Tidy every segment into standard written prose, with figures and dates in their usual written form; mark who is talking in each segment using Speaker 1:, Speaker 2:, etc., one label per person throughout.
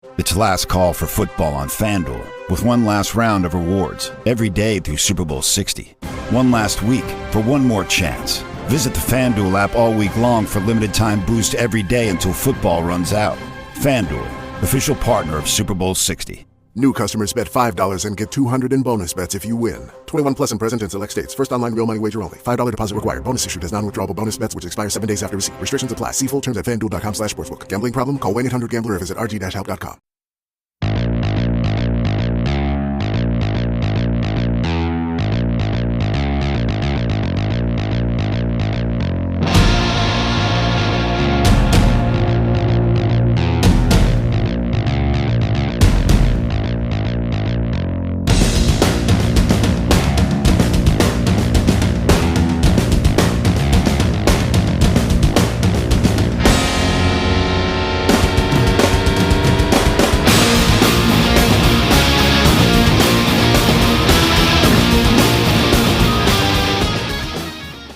Speaker 1: It's last call for football on FanDuel, with one last round of rewards every day through Super Bowl 60. One last week for one more chance. Visit the FanDuel app all week long for limited time boost every day until football runs out. FanDuel, official partner of Super Bowl 60.
Speaker 2: New customers bet $5 and get $200 in bonus bets if you win. 21 plus and present in select states. First online real money wager only. $5 deposit required. Bonus issued as non-withdrawable bonus bets which expire 7 days after receipt. Restrictions apply. See full terms at FanDuel.com/sportsbook. Gambling problem? Call 1-800-GAMBLER or visit rg-help.com.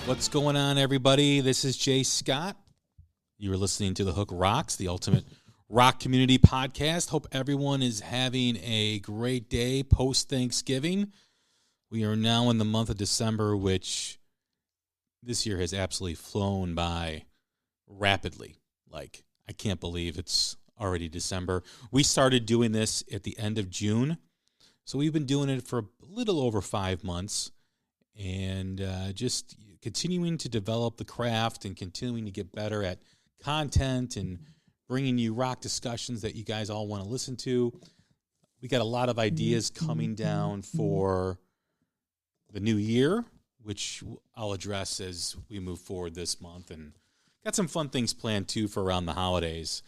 Speaker 3: What's going on, everybody? This is Jay Scott. You're listening to The Hook Rocks, the ultimate rock community podcast. Hope everyone is having a great day post-Thanksgiving. We are now in the month of December, which this year has absolutely flown by rapidly. Like, I can't believe it's already December. We started doing this at the end of June, so we've been doing it for a little over 5 months, and just continuing to develop the craft and continuing to get better at content and bringing you rock discussions that you guys all want to listen to. We got a lot of ideas coming down for the new year, which I'll address as we move forward this month, and got some fun things planned too for around the holidays.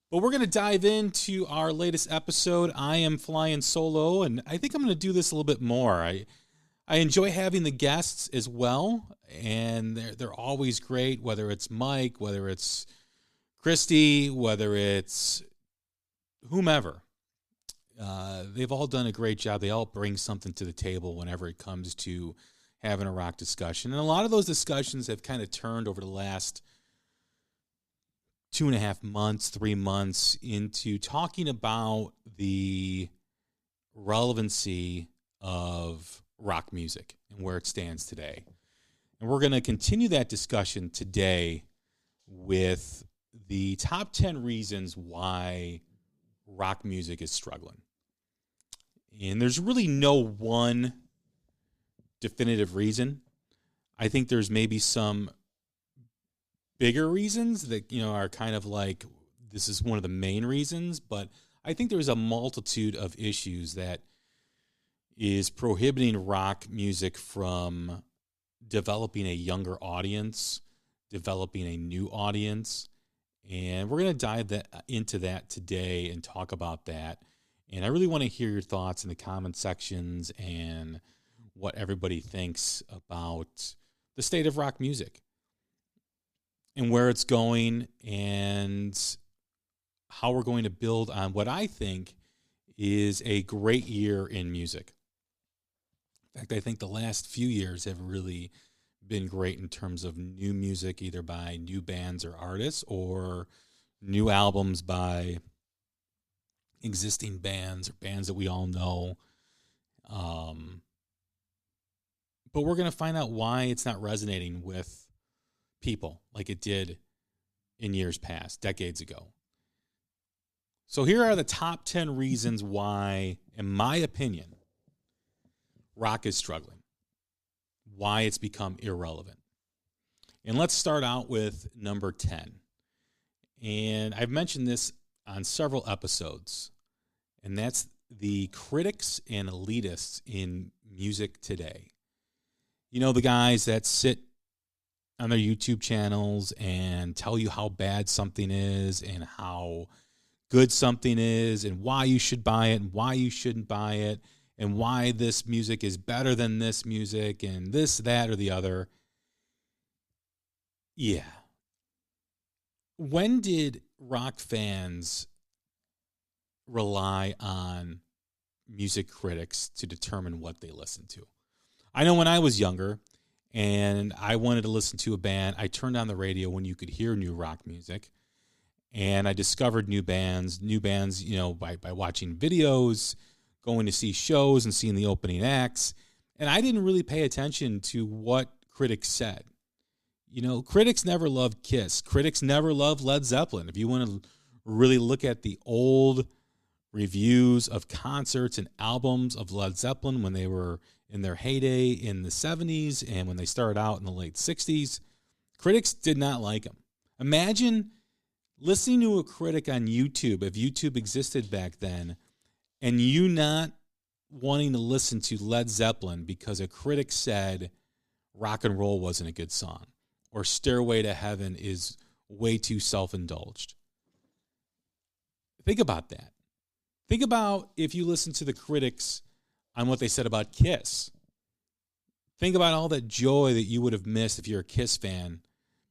Speaker 3: But we're going to dive into our latest episode. I am flying solo, and I think I'm going to do this a little bit more. I enjoy having the guests as well, and they're always great, whether it's Mike, whether it's Christy, whether it's whomever. They've all done a great job. They all bring something to the table whenever it comes to having a rock discussion. And a lot of those discussions have kind of turned over the last 2.5 months, 3 months into talking about the relevancy of rock music and where it stands today. And we're going to continue that discussion today with the top 10 reasons why rock music is struggling. And there's really no one definitive reason. I think there's maybe some bigger reasons that, are kind of like, this is one of the main reasons, but I think there's a multitude of issues that is prohibiting rock music from developing a younger audience, developing a new audience. And we're going to dive into that today and talk about that. And I really want to hear your thoughts in the comment sections and what everybody thinks about the state of rock music and where it's going and how we're going to build on what I think is a great year in music. In fact, I think the last few years have really been great in terms of new music, either by new bands or artists, or new albums by existing bands or bands that we all know. But we're going to find out why it's not resonating with people like it did in years past, decades ago. So here are the top 10 reasons why, in my opinion, rock is struggling, why it's become irrelevant. And let's start out with number 10. And I've mentioned this on several episodes, and that's the critics and elitists in music today. The guys that sit on their YouTube channels and tell you how bad something is and how good something is and why you should buy it and why you shouldn't buy it, and why this music is better than this music, and this, that, or the other. Yeah. When did rock fans rely on music critics to determine what they listen to? I know when I was younger and I wanted to listen to a band, I turned on the radio when you could hear new rock music, And I discovered new bands, by watching videos, going to see shows and seeing the opening acts. And I didn't really pay attention to what critics said. Critics never loved Kiss. Critics never loved Led Zeppelin. If you want to really look at the old reviews of concerts and albums of Led Zeppelin when they were in their heyday in the 70s and when they started out in the late 60s, critics did not like them. Imagine listening to a critic on YouTube, if YouTube existed back then, and you not wanting to listen to Led Zeppelin because a critic said Rock and Roll wasn't a good song or Stairway to Heaven is way too self-indulged. Think about that. Think about if you listen to the critics on what they said about Kiss. Think about all that joy that you would have missed if you're a Kiss fan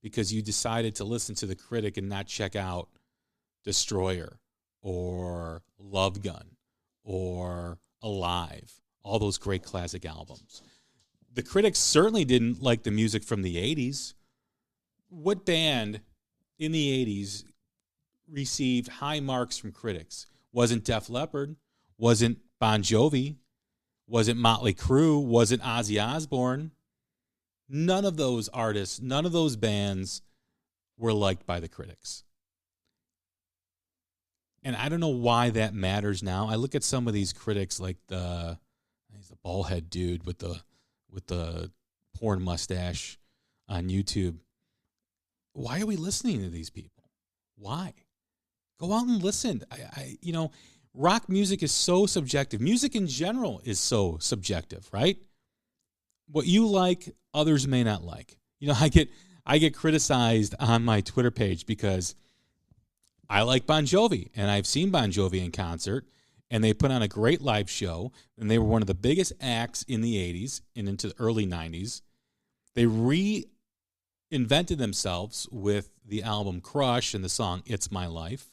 Speaker 3: because you decided to listen to the critic and not check out Destroyer or Love Gun or Alive, all those great classic albums. The critics certainly didn't like the music from the 80s. What band in the 80s received high marks from critics? Wasn't Def Leppard? Wasn't Bon Jovi? Wasn't Motley Crue? Wasn't Ozzy Osbourne? None of those artists, none of those bands were liked by the critics. And I don't know why that matters now. I look at some of these critics like he's the bald head dude with the porn mustache on YouTube. Why are we listening to these people? Why? Go out and listen. Rock music is so subjective. Music in general is so subjective, right? What you like, others may not like. I get criticized on my Twitter page because I like Bon Jovi, and I've seen Bon Jovi in concert, and they put on a great live show, and they were one of the biggest acts in the 80s and into the early 90s. They reinvented themselves with the album Crush and the song It's My Life.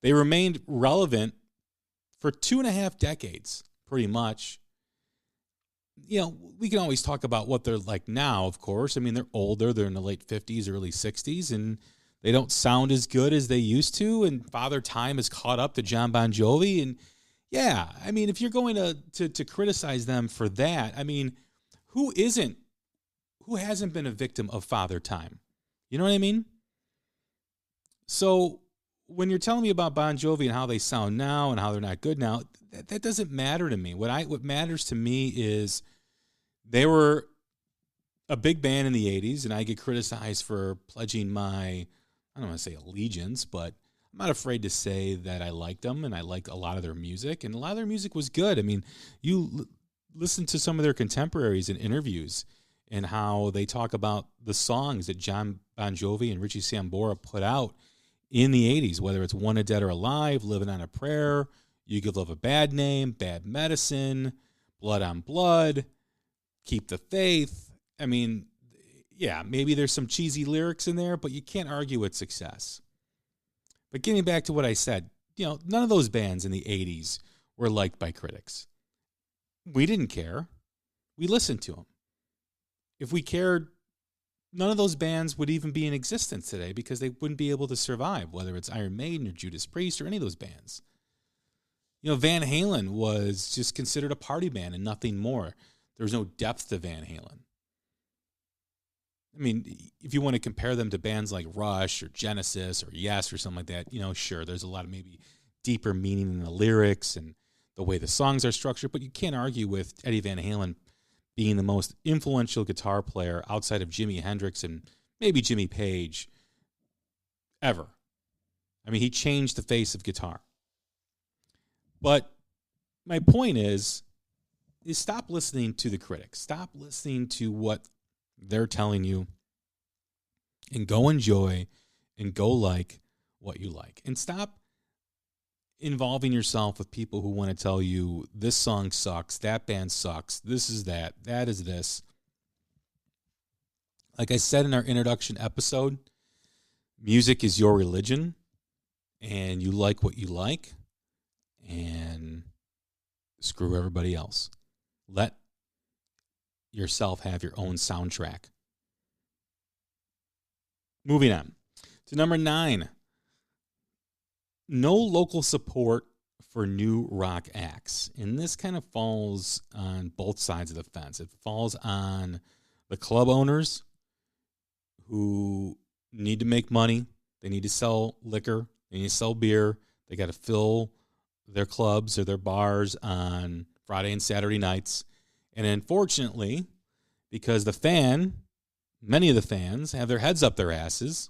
Speaker 3: They remained relevant for 2.5 decades, pretty much. We can always talk about what they're like now, of course. I mean, they're older. They're in the late 50s, early 60s, and they don't sound as good as they used to. And Father Time has caught up to John Bon Jovi. And, yeah, I mean, if you're going to criticize them for that, I mean, who hasn't been a victim of Father Time? You know what I mean? So when you're telling me about Bon Jovi and how they sound now and how they're not good now, that doesn't matter to me. What matters to me is they were a big band in the 80s, and I get criticized for pledging my, I don't want to say allegiance, but I'm not afraid to say that I liked them, and I liked a lot of their music, and a lot of their music was good. I mean, you listen to some of their contemporaries in interviews and how they talk about the songs that John Bon Jovi and Richie Sambora put out in the 80s, whether it's Wanted Dead or Alive, Living on a Prayer, You Give Love a Bad Name, Bad Medicine, Blood on Blood, Keep the Faith. I mean, yeah, maybe there's some cheesy lyrics in there, but you can't argue with success. But getting back to what I said, none of those bands in the 80s were liked by critics. We didn't care. We listened to them. If we cared, none of those bands would even be in existence today because they wouldn't be able to survive, whether it's Iron Maiden or Judas Priest or any of those bands. Van Halen was just considered a party band and nothing more. There was no depth to Van Halen. I mean, if you want to compare them to bands like Rush or Genesis or Yes or something like that, sure, there's a lot of maybe deeper meaning in the lyrics and the way the songs are structured, but you can't argue with Eddie Van Halen being the most influential guitar player outside of Jimi Hendrix and maybe Jimmy Page ever. I mean, he changed the face of guitar. But my point is stop listening to the critics. Stop listening to what they're telling you and go enjoy and go like what you like. And stop involving yourself with people who want to tell you this song sucks, that band sucks, this is that is this. Like I said in our introduction episode, music is your religion, and you like what you like, and screw everybody else. Let yourself have your own soundtrack. Moving on to number 9. no local support for new rock acts. And this kind of falls on both sides of the fence. It falls on the club owners who need to make money. They need to sell liquor. They need to sell beer. They got to fill their clubs or their bars on Friday and Saturday nights. And unfortunately, because many of the fans have their heads up their asses,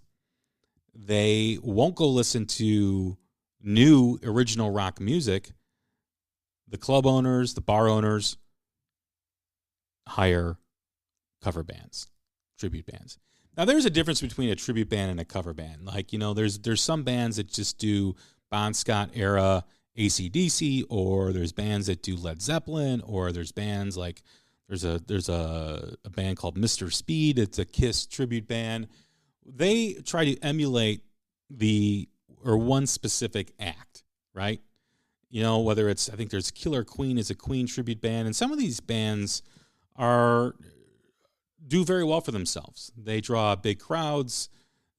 Speaker 3: they won't go listen to new original rock music. The club owners, the bar owners hire cover bands, tribute bands. Now, there's a difference between a tribute band and a cover band. Like, there's some bands that just do Bon Scott era AC/DC, or there's bands that do Led Zeppelin, or there's bands like there's a band called Mr. Speed. It's a Kiss tribute band. They try to emulate one specific act, right? Whether it's, I think there's Killer Queen is a Queen tribute band, and some of these bands do very well for themselves. They draw big crowds,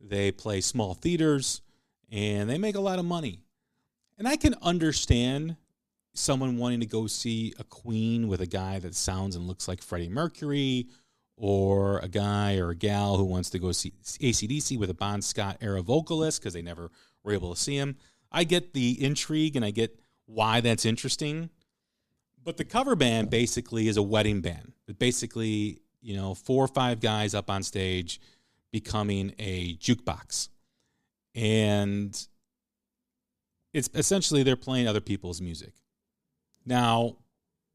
Speaker 3: they play small theaters, and they make a lot of money. And I can understand someone wanting to go see a Queen with a guy that sounds and looks like Freddie Mercury, or a guy or a gal who wants to go see AC/DC with a Bon Scott era vocalist because they never were able to see him. I get the intrigue and I get why that's interesting. But the cover band basically is a wedding band. It basically, 4 or 5 guys up on stage becoming a jukebox. And it's essentially they're playing other people's music. Now,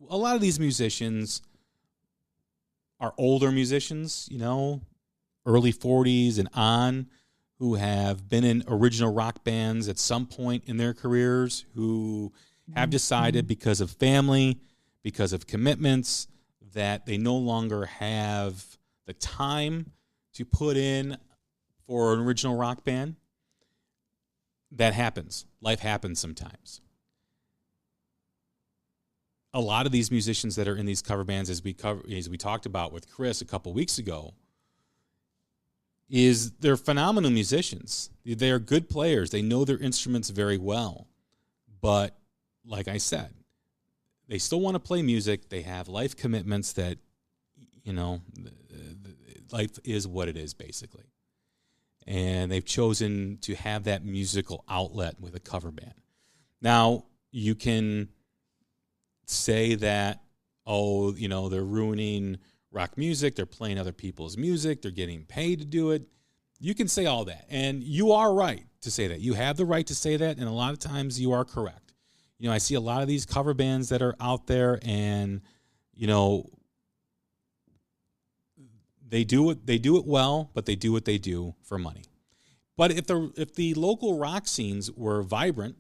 Speaker 3: a lot of these musicians are older musicians, early 40s and on, who have been in original rock bands at some point in their careers, who have decided because of family, because of commitments, that they no longer have the time to put in for an original rock band. That happens. Life happens sometimes. A lot of these musicians that are in these cover bands, as we talked about with Chris a couple weeks ago, they're phenomenal musicians. They are good players. They know their instruments very well. But like I said, they still want to play music. They have life commitments that, life is what it is, basically. And they've chosen to have that musical outlet with a cover band. Now, you can say that, they're ruining rock music, they're playing other people's music, they're getting paid to do it. You can say all that, and you are right to say that. You have the right to say that, and a lot of times you are correct. I see a lot of these cover bands that are out there, and they do it well, but they do what they do for money. But if the local rock scenes were vibrant,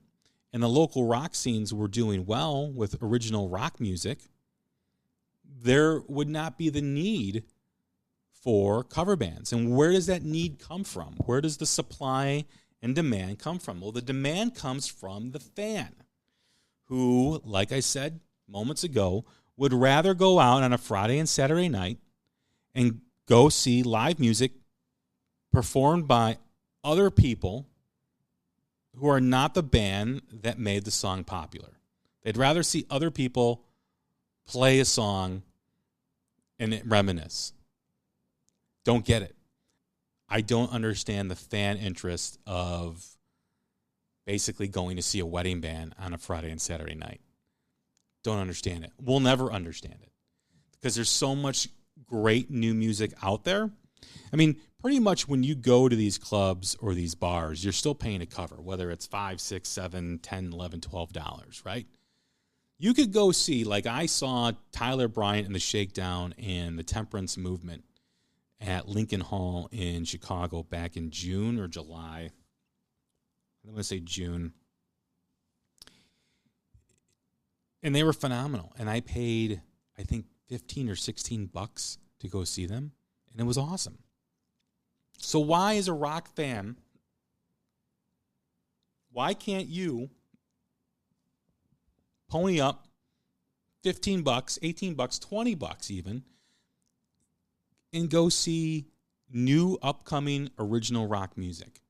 Speaker 3: and the local rock scenes were doing well with original rock music, there would not be the need for cover bands. And where does that need come from? Where does the supply and demand come from? Well, the demand comes from the fan, who, like I said moments ago, would rather go out on a Friday and Saturday night and go see live music performed by other people who are not the band that made the song popular. They'd rather see other people play a song and reminisce. Don't get it. I don't understand the fan interest of basically going to see a wedding band on a Friday and Saturday night. Don't understand it. We'll never understand it because there's so much great new music out there. I mean, pretty much when you go to these clubs or these bars, you're still paying a cover, whether it's $5, $6, $7, $10, $11, $12, right? You could go see, like I saw Tyler Bryant and the Shakedown and the Temperance Movement at Lincoln Hall in Chicago back in June or July. I'm going to say June. And they were phenomenal. And I paid, I think, $15 or $16 to go see them. And it was awesome. So why, as a rock fan, why can't you pony up $15, $18, $20 even, and go see new upcoming original rock music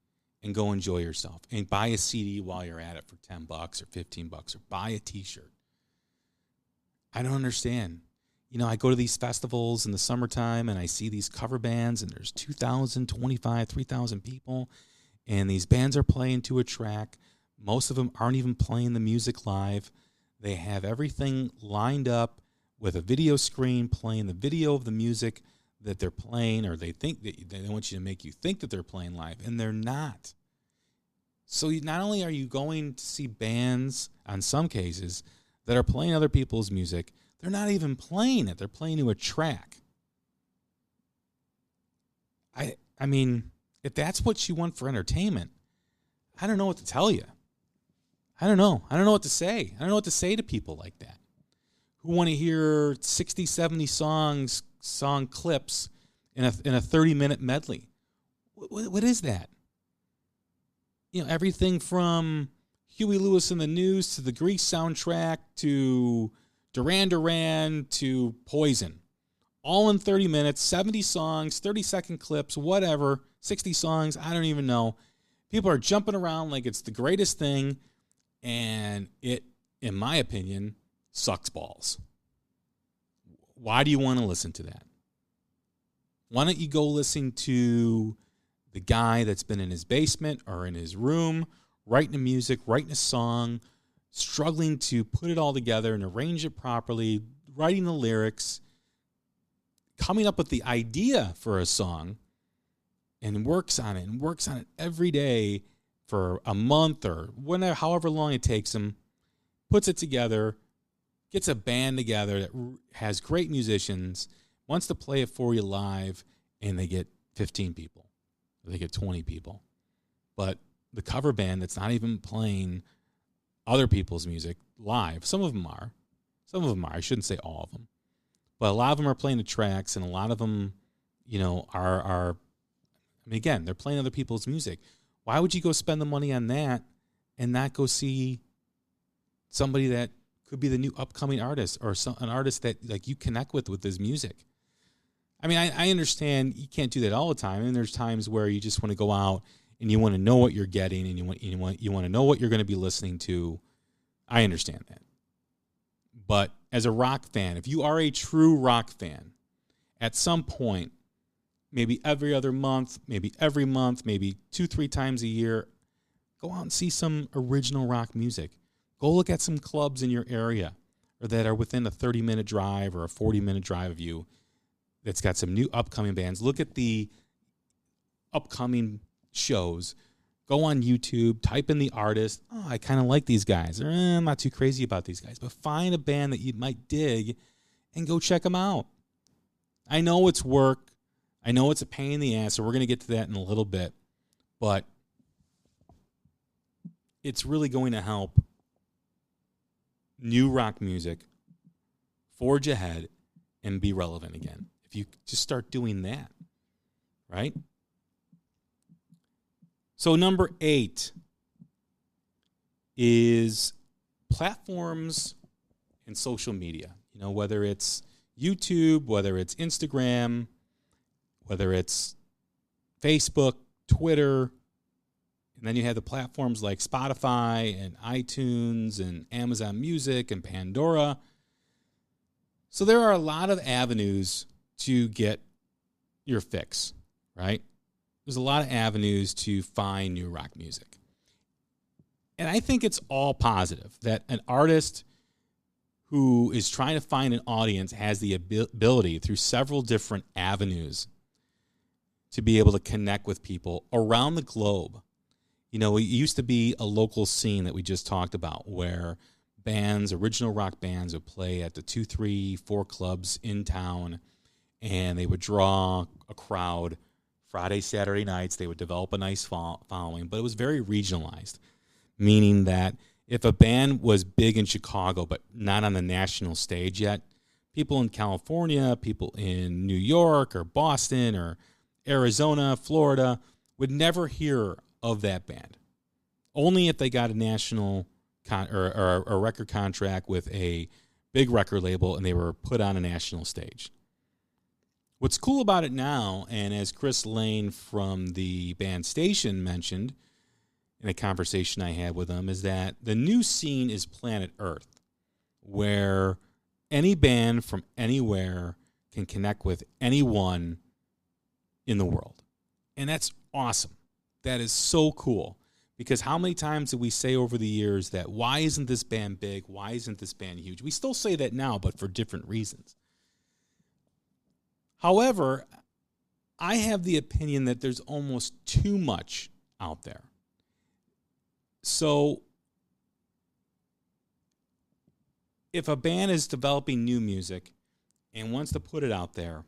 Speaker 3: and go enjoy yourself and buy a CD while you're at it for $10 or $15 or buy a t-shirt. I don't understand. You know, I go to these festivals in the summertime and I see these cover bands and there's 2,000, 25, 3,000 people and these bands are playing to a track. Most of them aren't even playing the music live. They have everything lined up with a video screen playing the video of the music that they're playing, or they think that they want you to make you think that they're playing live, and they're not. So not only are you going to see bands, on some cases, that are playing other people's music, they're not even playing it. They're playing to a track. I mean, if that's what you want for entertainment, I don't know what to tell you. I don't know. I don't know what to say. I don't know what to say to people like that who want to hear 60, 70 song clips in a 30-minute medley. What is that? You know, everything from Huey Lewis and the News to the Grease soundtrack to Duran Duran to Poison. All in 30 minutes, 70 songs, 30-second clips, whatever, 60 songs, I don't even know. People are jumping around like it's the greatest thing, and it, in my opinion, sucks balls. Why do you want to listen to that? Why don't you go listen to the guy that's been in his basement or in his room, writing the music, writing a song, struggling to put it all together and arrange it properly, writing the lyrics, coming up with the idea for a song, and works on it every day for a month or whenever, however long it takes him, puts it together, gets a band together that has great musicians, wants to play it for you live, and they get 15 people. Or they get 20 people. But the cover band that's not even playing other people's music live, some of them are. I shouldn't say all of them. But a lot of them are playing the tracks, and a lot of them, you know, are I mean, again, they're playing other people's music. Why would you go spend the money on that and not go see somebody that could be the new upcoming artist or an artist that like you connect with his music? I mean, I understand you can't do that all the time, and there's times where you just want to go out and you want to know what you're getting, and you want to know what you're going to be listening to. I understand that. But as a rock fan, if you are a true rock fan, at some point, maybe every other month, maybe every month, maybe 2-3 times a year, go out and see some original rock music. Go look at some clubs in your area or that are within a 30-minute drive or a 40-minute drive of you that's got some new upcoming bands. Look at the upcoming shows. Go on YouTube, type in the artist. Oh, I kind of like these guys. Or, I'm not too crazy about these guys. But find a band that you might dig and go check them out. I know it's work. I know it's a pain in the ass, so we're going to get to that in a little bit. But it's really going to help new rock music forge ahead and be relevant again. If you just start doing that, right? So number 8 is platforms and social media. You know, whether it's YouTube, whether it's Instagram, whether it's Facebook, Twitter, and then you have the platforms like Spotify and iTunes and Amazon Music and Pandora. So there are a lot of avenues to get your fix, right? There's a lot of avenues to find new rock music. And I think it's all positive that an artist who is trying to find an audience has the ability through several different avenues to be able to connect with people around the globe. You know, it used to be a local scene that we just talked about where bands, original rock bands, would play at the 2, 3, 4 clubs in town, and they would draw a crowd Friday, Saturday nights. They would develop a nice following, but it was very regionalized, meaning that if a band was big in Chicago but not on the national stage yet, people in California, people in New York or Boston or Arizona, Florida would never hear of that band. Only if they got a national or a record contract with a big record label and they were put on a national stage. What's cool about it now, and as Chris Lane from the band Station mentioned, in a conversation I had with him is that the new scene is Planet Earth, where any band from anywhere can connect with anyone in the world. And that's awesome. That is so cool. Because how many times did we say over the years that why isn't this band big? Why isn't this band huge? We still say that now, but for different reasons. However, I have the opinion that there's almost too much out there. So if a band is developing new music and wants to put it out there,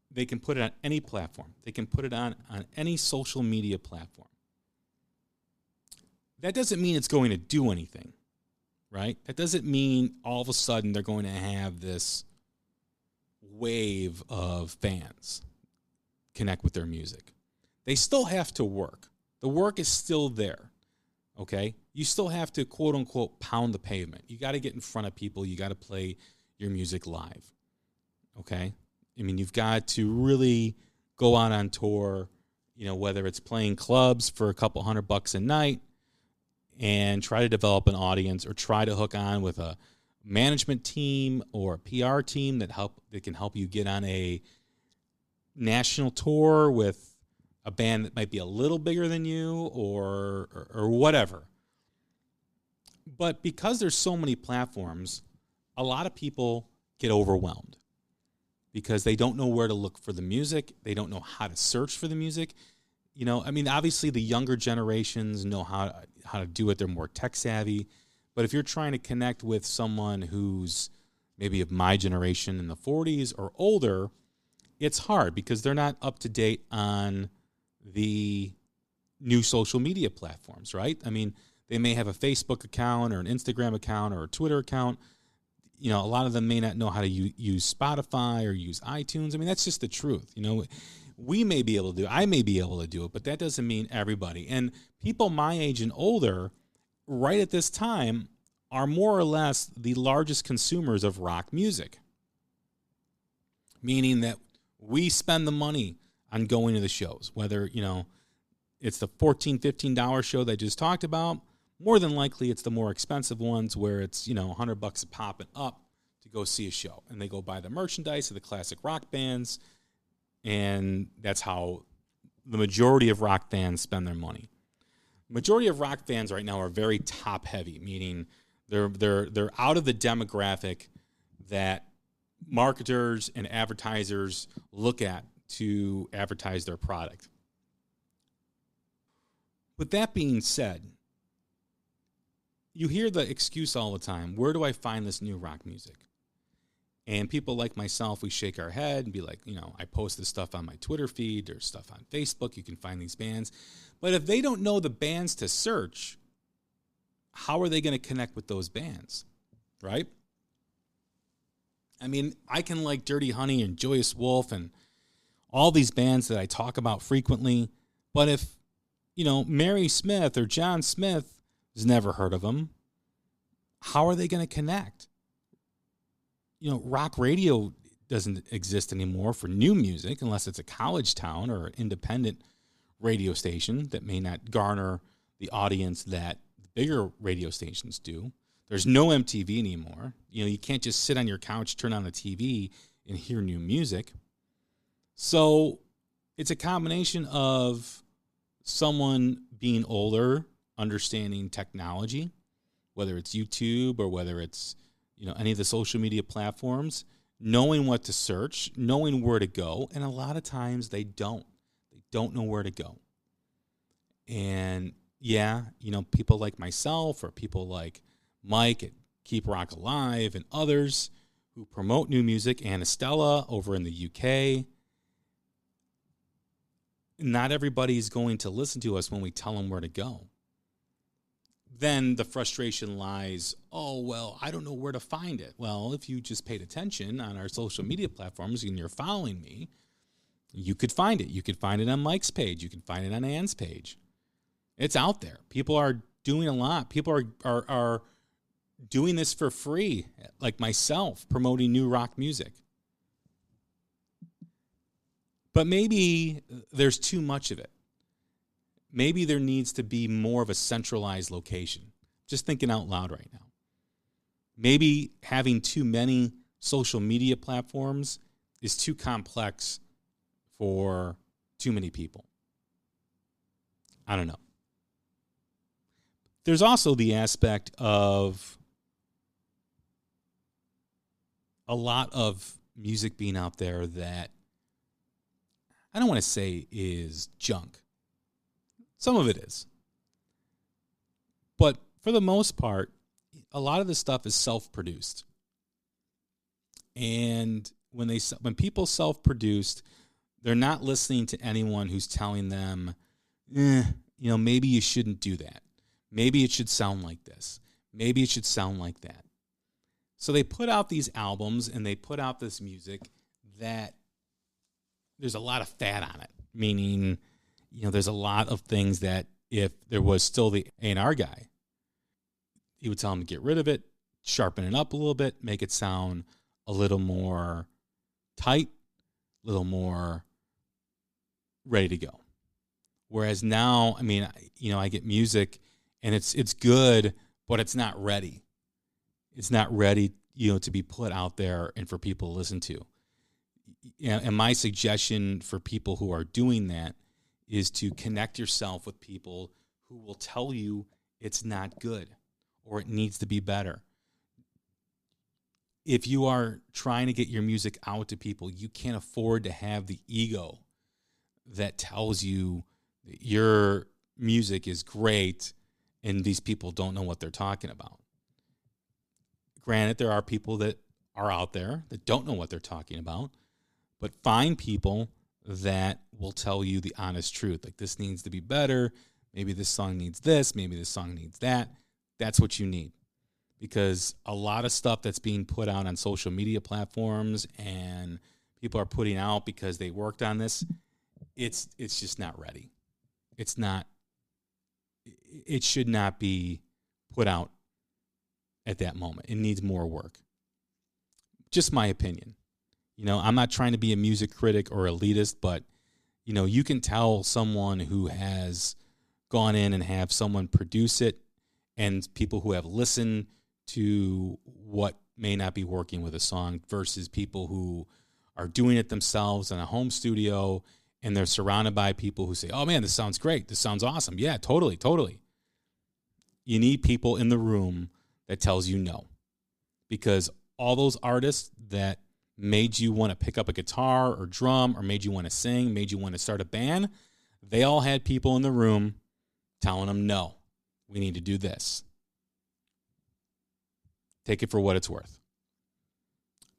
Speaker 3: they can put it on any platform. They can put it on any social media platform. That doesn't mean it's going to do anything, right? That doesn't mean all of a sudden they're going to have this wave of fans connect with their music. They still have to work. The work is still there, okay? You still have to, quote unquote, pound the pavement. You got to get in front of people. You got to play your music live, okay? I mean, you've got to really go out on tour, you know, whether it's playing clubs for a couple $100 a night and try to develop an audience or try to hook on with a management team or a PR team that can help you get on a national tour with a band that might be a little bigger than you or whatever. But because there's so many platforms, a lot of people get overwhelmed because they don't know where to look for the music. They don't know how to search for the music. You know, I mean, obviously the younger generations know how to do it. They're more tech savvy. But if you're trying to connect with someone who's maybe of my generation in the 40s or older, it's hard because they're not up to date on the new social media platforms, right? I mean, they may have a Facebook account or an Instagram account or a Twitter account. You know, a lot of them may not know how to use Spotify or use iTunes. I mean, that's just the truth. You know, we may be able to do it. I may be able to do it, but that doesn't mean everybody. And people my age and older, right at this time, are more or less the largest consumers of rock music. Meaning that we spend the money on going to the shows, whether, you know, it's the $14, $15 show that I just talked about. More than likely, it's the more expensive ones where it's, you know, $100 a pop and up to go see a show. And they go buy the merchandise of the classic rock bands. And that's how the majority of rock fans spend their money. Majority of rock fans right now are very top heavy, meaning they're out of the demographic that marketers and advertisers look at to advertise their product. With that being said, you hear the excuse all the time, where do I find this new rock music? And people like myself, we shake our head and be like, you know, I post this stuff on my Twitter feed. There's stuff on Facebook. You can find these bands. But if they don't know the bands to search, how are they going to connect with those bands, right? I mean, I can like Dirty Honey and Joyous Wolf and all these bands that I talk about frequently. But if, you know, Mary Smith or John Smith has never heard of them, how are they going to connect? You know, rock radio doesn't exist anymore for new music unless it's a college town or an independent radio station that may not garner the audience that the bigger radio stations do. There's no MTV anymore. You know, you can't just sit on your couch, turn on the TV, and hear new music. So it's a combination of someone being older, understanding technology, whether it's YouTube or whether it's, you know, any of the social media platforms, knowing what to search, knowing where to go, and a lot of times they don't. They don't know where to go. And yeah, you know, people like myself or people like Mike at Keep Rock Alive and others who promote new music, and Estella over in the UK, not everybody's going to listen to us when we tell them where to go. Then the frustration lies, oh, well, I don't know where to find it. Well, if you just paid attention on our social media platforms and you're following me, you could find it. You could find it on Mike's page. You can find it on Ann's page. It's out there. People are doing a lot. People are doing this for free, like myself, promoting new rock music. But maybe there's too much of it. maybe there needs to be more of a centralized location. Just thinking out loud right now. Maybe having too many social media platforms is too complex for too many people. I don't know. There's also the aspect of a lot of music being out there that I don't want to say is junk. Some of it is. But for the most part, a lot of the stuff is self-produced. And when people self-produced, they're not listening to anyone who's telling them, maybe you shouldn't do that. Maybe it should sound like this. Maybe it should sound like that. So they put out these albums and they put out this music that there's a lot of fat on it, meaning, there's a lot of things that if there was still the A&R guy, he would tell him to get rid of it, sharpen it up a little bit, make it sound a little more tight, a little more ready to go. Whereas now, I get music and it's good, but it's not ready. It's not ready, to be put out there and for people to listen to. And my suggestion for people who are doing that is to connect yourself with people who will tell you it's not good or it needs to be better. If you are trying to get your music out to people, you can't afford to have the ego that tells you that your music is great and these people don't know what they're talking about. Granted, there are people that are out there that don't know what they're talking about, but find people that will tell you the honest truth. Like, this needs to be better. Maybe this song needs this. Maybe this song needs that. That's what you need. Because a lot of stuff that's being put out on social media platforms and people are putting out because they worked on this, it's just not ready. It should not be put out at that moment. It needs more work. Just my opinion. I'm not trying to be a music critic or elitist, but, you can tell someone who has gone in and have someone produce it and people who have listened to what may not be working with a song versus people who are doing it themselves in a home studio and they're surrounded by people who say, oh man, this sounds great. This sounds awesome. Yeah, totally. You need people in the room that tells you no, because all those artists that made you want to pick up a guitar or drum or made you want to sing, made you want to start a band, they all had people in the room telling them, no, we need to do this. Take it for what it's worth.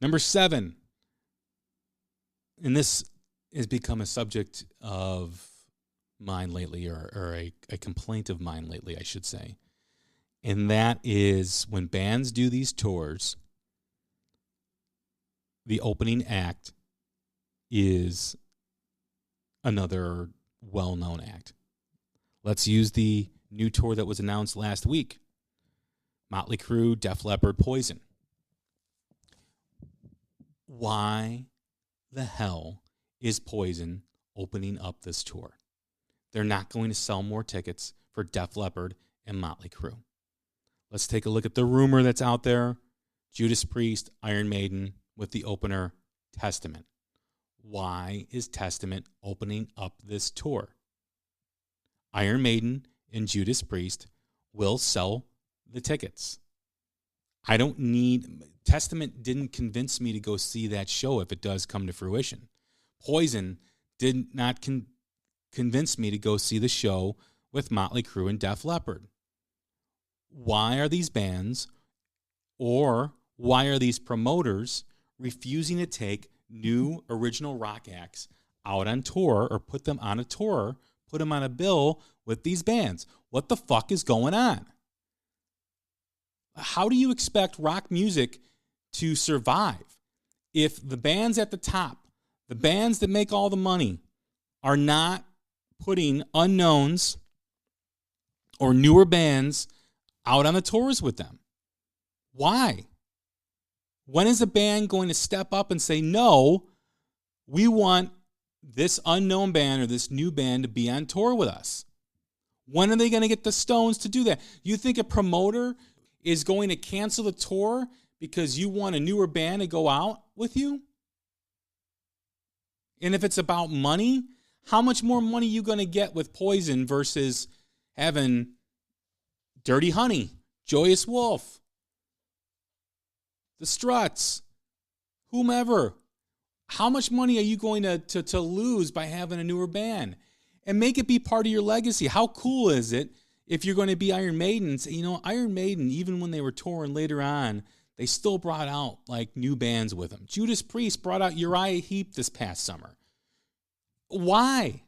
Speaker 3: Number 7, and this has become a subject of mine lately, or a complaint of mine lately, I should say. And that is when bands do these tours, the opening act is another well-known act. Let's use the new tour that was announced last week. Motley Crue, Def Leppard, Poison. Why the hell is Poison opening up this tour? They're not going to sell more tickets for Def Leppard and Motley Crue. Let's take a look at the rumor that's out there. Judas Priest, Iron Maiden, with the opener, Testament. Why is Testament opening up this tour? Iron Maiden and Judas Priest will sell the tickets. Testament didn't convince me to go see that show if it does come to fruition. Poison did not convince me to go see the show with Motley Crue and Def Leppard. Why are these bands, or why are these promoters refusing to take new original rock acts out on tour or put them on a tour, put them on a bill with these bands? What the fuck is going on? How do you expect rock music to survive if the bands at the top, the bands that make all the money, are not putting unknowns or newer bands out on the tours with them? Why? When is a band going to step up and say, no, we want this unknown band or this new band to be on tour with us? When are they going to get the stones to do that? You think a promoter is going to cancel the tour because you want a newer band to go out with you? And if it's about money, how much more money are you going to get with Poison versus having Dirty Honey, Joyous Wolf, the Struts, whomever? How much money are you going to lose by having a newer band? And make it be part of your legacy. How cool is it if you're going to be Iron Maiden? You know, Iron Maiden, even when they were touring later on, they still brought out like new bands with them. Judas Priest brought out Uriah Heep this past summer. Why?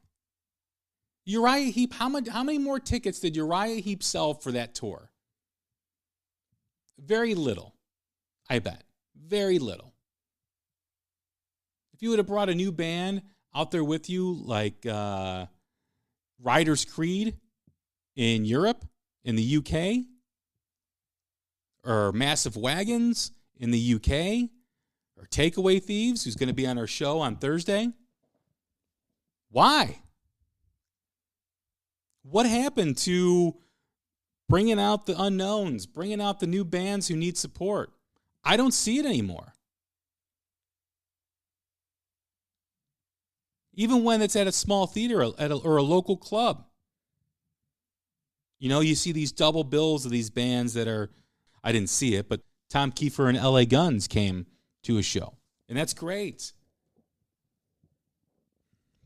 Speaker 3: Uriah Heep, how many more tickets did Uriah Heep sell for that tour? Very little, I bet. Very little. If you would have brought a new band out there with you, like Riders Creed in Europe, in the UK, or Massive Wagons in the UK, or Takeaway Thieves, who's going to be on our show on Thursday. Why? What happened to bringing out the unknowns, bringing out the new bands who need support? I don't see it anymore. Even when it's at a small theater or a local club. You know, you see these double bills of these bands that are, I didn't see it, but Tom Kiefer and LA Guns came to a show. And that's great.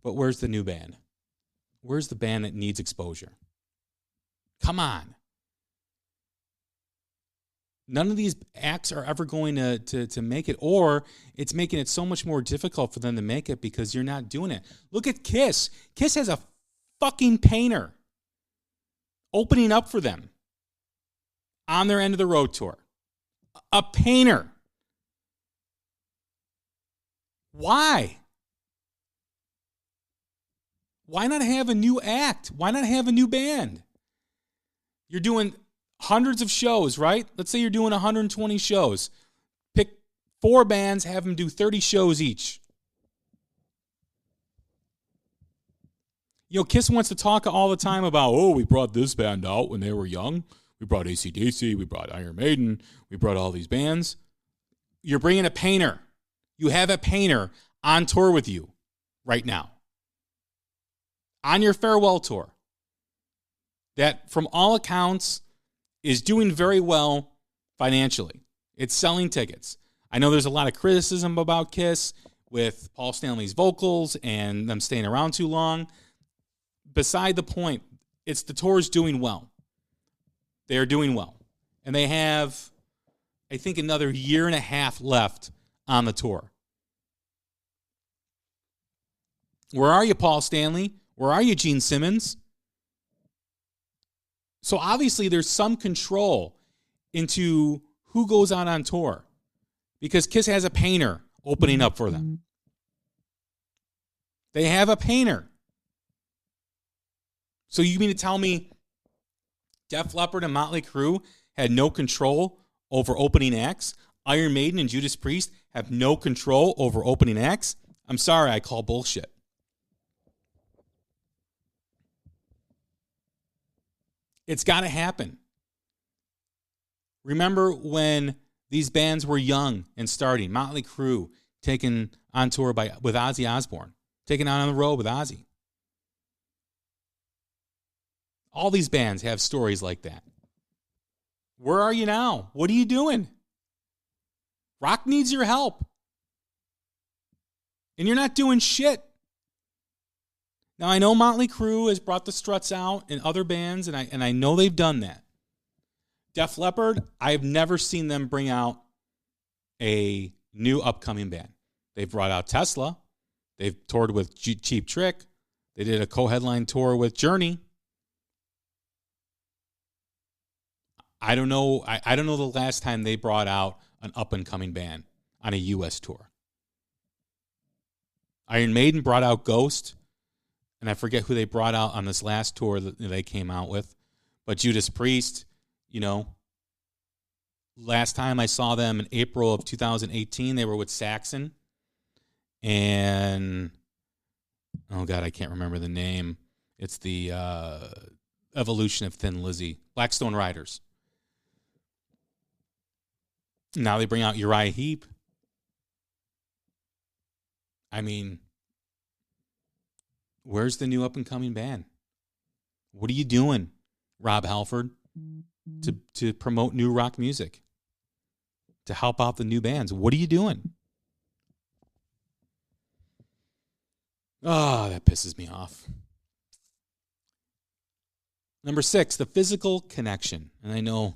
Speaker 3: But where's the new band? Where's the band that needs exposure? Come on. None of these acts are ever going to make it, or it's making it so much more difficult for them to make it because you're not doing it. Look at Kiss. Kiss has a fucking painter opening up for them on their end of the road tour. A painter. Why? Why not have a new act? Why not have a new band? You're doing hundreds of shows, right? Let's say you're doing 120 shows. Pick 4 bands, have them do 30 shows each. You know, Kiss wants to talk all the time about, we brought this band out when they were young. We brought AC/DC, we brought Iron Maiden, we brought all these bands. You're bringing a painter. You have a painter on tour with you right now. On your farewell tour. That, from all accounts, is doing very well financially. It's selling tickets. I know there's a lot of criticism about Kiss with Paul Stanley's vocals and them staying around too long. Beside the point, it's the tour's doing well. They are doing well. And they have, I think, another year and a half left on the tour. Where are you, Paul Stanley? Where are you, Gene Simmons? So obviously there's some control into who goes out on tour because Kiss has a painter opening up for them. They have a painter. So you mean to tell me Def Leppard and Motley Crue had no control over opening acts? Iron Maiden and Judas Priest have no control over opening acts? I'm sorry, I call bullshit. It's got to happen. Remember when these bands were young and starting? Motley Crue taken on tour with Ozzy Osbourne, taken out on the road with Ozzy. All these bands have stories like that. Where are you now? What are you doing? Rock needs your help. And you're not doing shit. Now, I know Motley Crue has brought the Struts out and other bands, and I know they've done that. Def Leppard, I've never seen them bring out a new upcoming band. They've brought out Tesla. They've toured with Cheap Trick. They did a co-headline tour with Journey. I don't know. I don't know the last time they brought out an up-and-coming band on a U.S. tour. Iron Maiden brought out Ghost. And I forget who they brought out on this last tour that they came out with. But Judas Priest, you know, last time I saw them in April of 2018, they were with Saxon. And, oh, God, I can't remember the name. It's the evolution of Thin Lizzy. Blackstone Riders. Now they bring out Uriah Heep. I mean, where's the new up-and-coming band? What are you doing, Rob Halford, to promote new rock music, to help out the new bands? What are you doing? Oh, that pisses me off. Number 6, the physical connection. And I know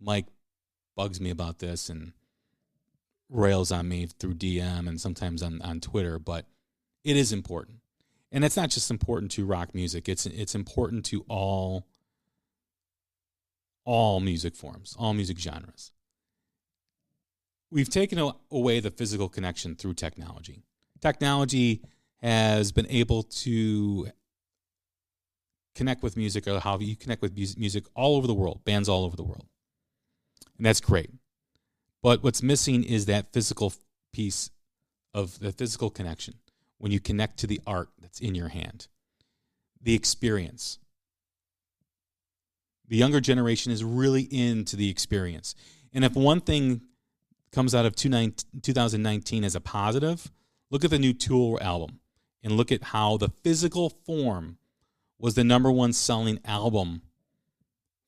Speaker 3: Mike bugs me about this and rails on me through DM and sometimes on Twitter, but it is important. And it's not just important to rock music. It's important to all music forms, all music genres. We've taken away the physical connection through technology. Technology has been able to connect with music, or how you connect with music all over the world, bands all over the world. And that's great. But what's missing is that physical piece of the physical connection when you connect to the art that's in your hand, the experience. The younger generation is really into the experience. And if one thing comes out of 2019 as a positive, look at the new Tool album and look at how the physical form was the number one selling album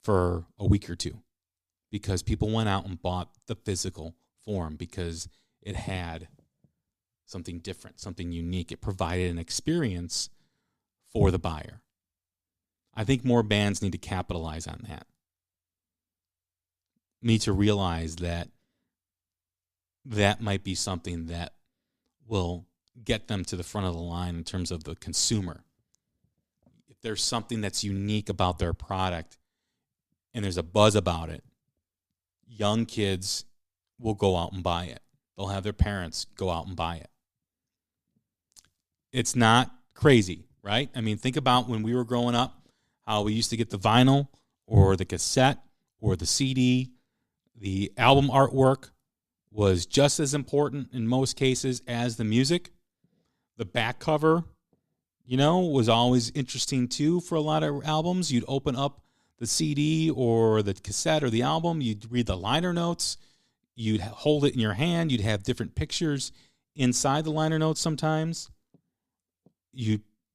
Speaker 3: for a week or two, because people went out and bought the physical form because it had something different, something unique. It provided an experience for the buyer. I think more bands need to capitalize on that. Need to realize that that might be something that will get them to the front of the line in terms of the consumer. If there's something that's unique about their product and there's a buzz about it, young kids will go out and buy it. They'll have their parents go out and buy it. It's not crazy, right? I mean, think about when we were growing up, how we used to get the vinyl or the cassette or the CD. The album artwork was just as important in most cases as the music. The back cover, was always interesting too for a lot of albums. You'd open up the CD or the cassette or the album, you'd read the liner notes, you'd hold it in your hand, you'd have different pictures inside the liner notes sometimes.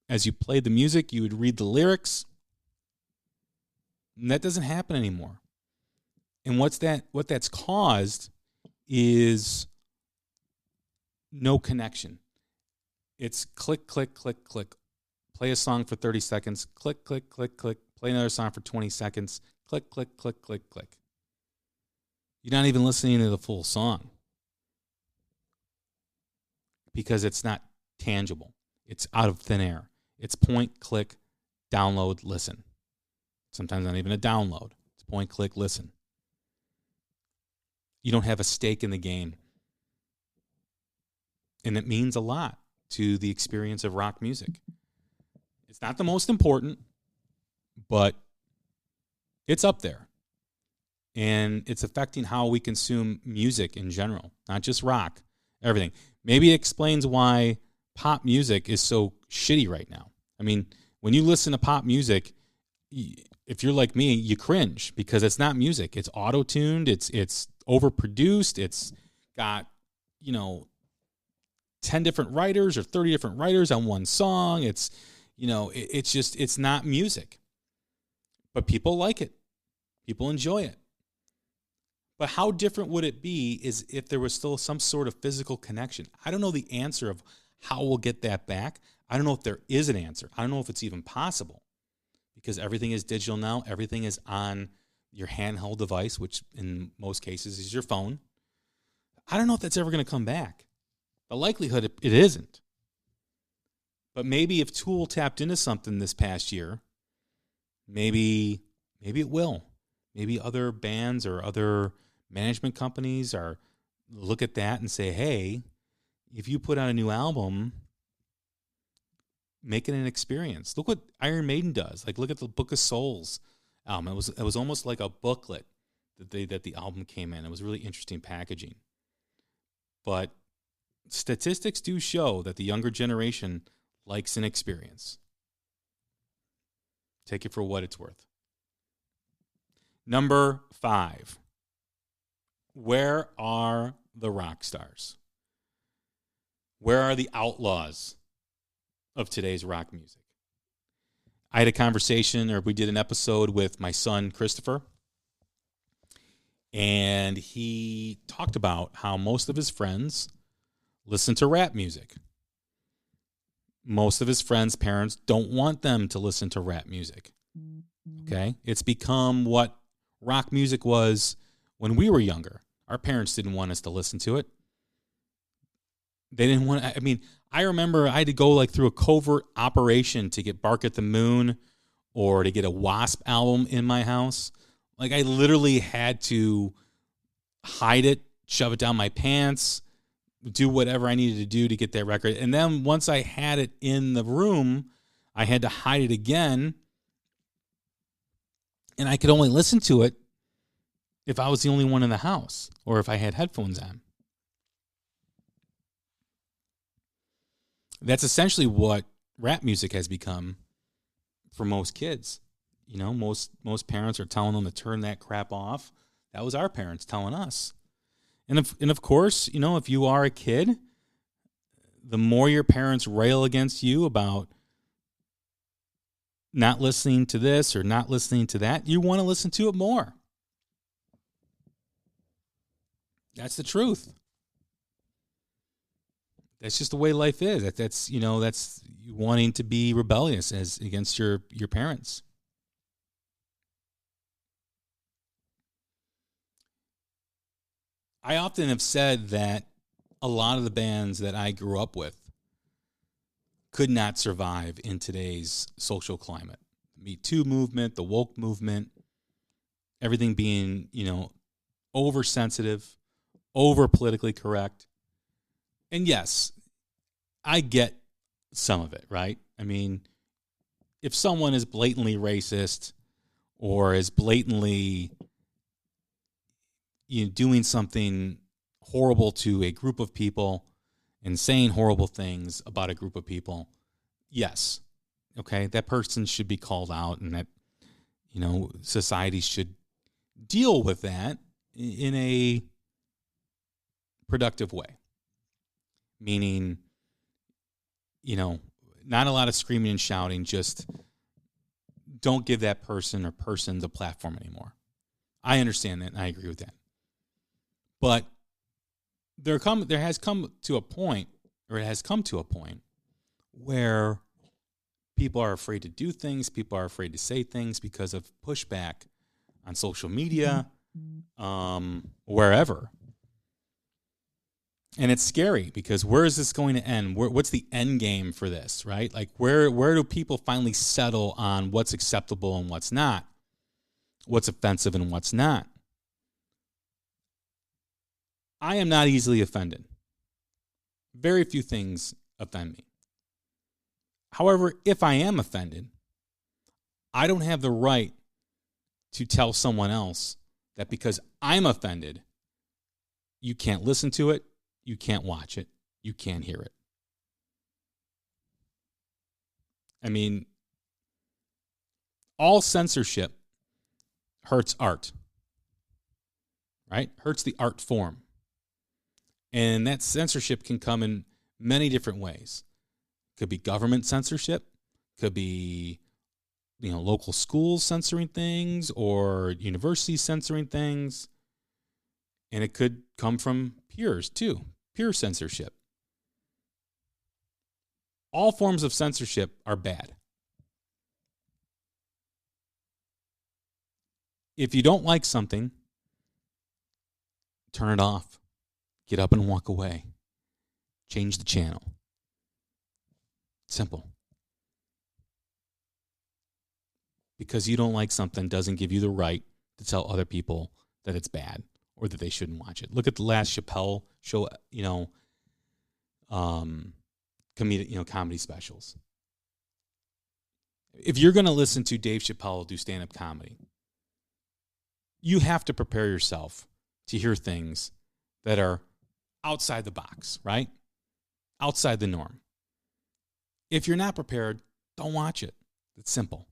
Speaker 3: As you played the music, you would read the lyrics. And that doesn't happen anymore. And what that's caused is no connection. It's click, click, click, click. Play a song for 30 seconds. Click, click, click, click. Play another song for 20 seconds. Click, click, click, click, click. You're not even listening to the full song because it's not tangible. It's out of thin air. It's point, click, download, listen. Sometimes not even a download. It's point, click, listen. You don't have a stake in the game. And it means a lot to the experience of rock music. It's not the most important, but it's up there. And it's affecting how we consume music in general, not just rock, everything. Maybe it explains why pop music is so shitty right now. I mean, when you listen to pop music, if you're like me, you cringe because it's not music. It's auto-tuned. It's overproduced. It's got, 10 different writers or 30 different writers on one song. It's not music. But people like it. People enjoy it. But how different would it be is if there was still some sort of physical connection? I don't know the answer of how we'll get that back. I don't know if there is an answer. I don't know if it's even possible because everything is digital now. Everything is on your handheld device, which in most cases is your phone. I don't know if that's ever going to come back. The likelihood it isn't. But maybe if Tool tapped into something this past year, maybe it will. Maybe other bands or other management companies are look at that and say, hey, if you put out a new album, make it an experience. Look what Iron Maiden does. Like, look at the Book of Souls album. It was almost like a booklet that the album came in. It was really interesting packaging. But statistics do show that the younger generation likes an experience. Take it for what it's worth. Number 5. Where are the rock stars? Where are the outlaws of today's rock music? I had a conversation, or we did an episode with my son, Christopher, and he talked about how most of his friends listen to rap music. Most of his friends' parents don't want them to listen to rap music. Okay? It's become what rock music was when we were younger. Our parents didn't want us to listen to it. They didn't want, I mean, I remember I had to go like through a covert operation to get Bark at the Moon or to get a Wasp album in my house. Like I literally had to hide it, shove it down my pants, do whatever I needed to do to get that record. And then once I had it in the room, I had to hide it again. And I could only listen to it if I was the only one in the house or if I had headphones on. That's essentially what rap music has become for most kids. You know, most parents are telling them to turn that crap off. That was our parents telling us. And of course, you know, if you are a kid, the more your parents rail against you about not listening to this or not listening to that, you want to listen to it more. That's the truth. That's just the way life is. That's you know, that's wanting to be rebellious as against your parents. I often have said that a lot of the bands that I grew up with could not survive in today's social climate. The Me Too movement, the woke movement, everything being, you know, oversensitive, over politically correct. And yes, I get some of it, right? I mean, if someone is blatantly racist or is blatantly doing something horrible to a group of people and saying horrible things about a group of people, yes, okay, that person should be called out, and that, you know, society should deal with that in a productive way. Meaning, you know, not a lot of screaming and shouting, just don't give that person or persons a platform anymore. I understand that, and I agree with that. But it has come to a point where people are afraid to do things, people are afraid to say things because of pushback on social media, wherever. And it's scary because where is this going to end? What's the end game for this, right? Like where do people finally settle on what's acceptable and what's not? What's offensive and what's not? I am not easily offended. Very few things offend me. However, if I am offended, I don't have the right to tell someone else that because I'm offended, you can't listen to it, you can't watch it, you can't hear it. I mean, all censorship hurts art, right? Hurts the art form. And that censorship can come in many different ways. Could be government censorship, could be, you know, local schools censoring things or universities censoring things. And it could come from peers too, peer censorship. All forms of censorship are bad. If you don't like something, turn it off. Get up and walk away. Change the channel. Simple. Because you don't like something doesn't give you the right to tell other people that it's bad or that they shouldn't watch it. Look at the last Chappelle show, comedy specials. If you're going to listen to Dave Chappelle do stand-up comedy, you have to prepare yourself to hear things that are outside the box, right? Outside the norm. If you're not prepared, don't watch it. It's simple.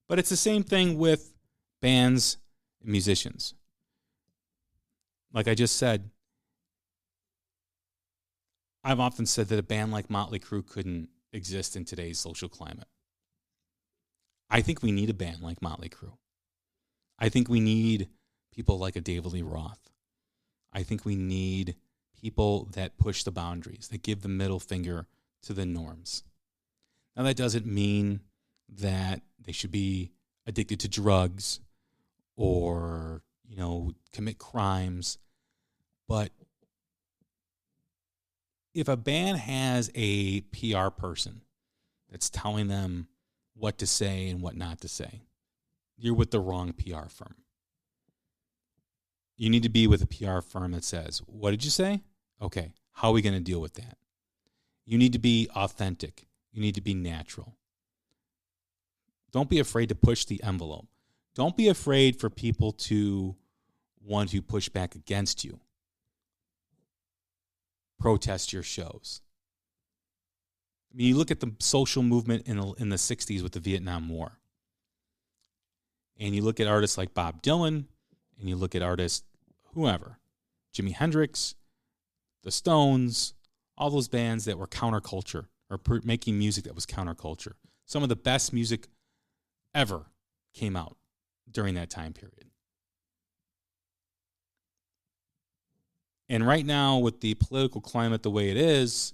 Speaker 3: But it's the same thing with bands and musicians. Like I just said, I've often said that a band like Motley Crue couldn't exist in today's social climate. I think we need a band like Motley Crue. I think we need people like a David Lee Roth. I think we need people that push the boundaries, that give the middle finger to the norms. Now, that doesn't mean that they should be addicted to drugs or, commit crimes. But if a band has a PR person that's telling them what to say and what not to say, you're with the wrong PR firm. You need to be with a PR firm that says, what did you say? Okay, how are we going to deal with that? You need to be authentic. You need to be natural. Don't be afraid to push the envelope. Don't be afraid for people to want to push back against you. Protest your shows. I mean, you look at the social movement in the 60s with the Vietnam War. And you look at artists like Bob Dylan, and you look at artists, whoever, Jimi Hendrix, the Stones, all those bands that were counterculture or making music that was counterculture. Some of the best music ever came out during that time period. And right now, with the political climate the way it is,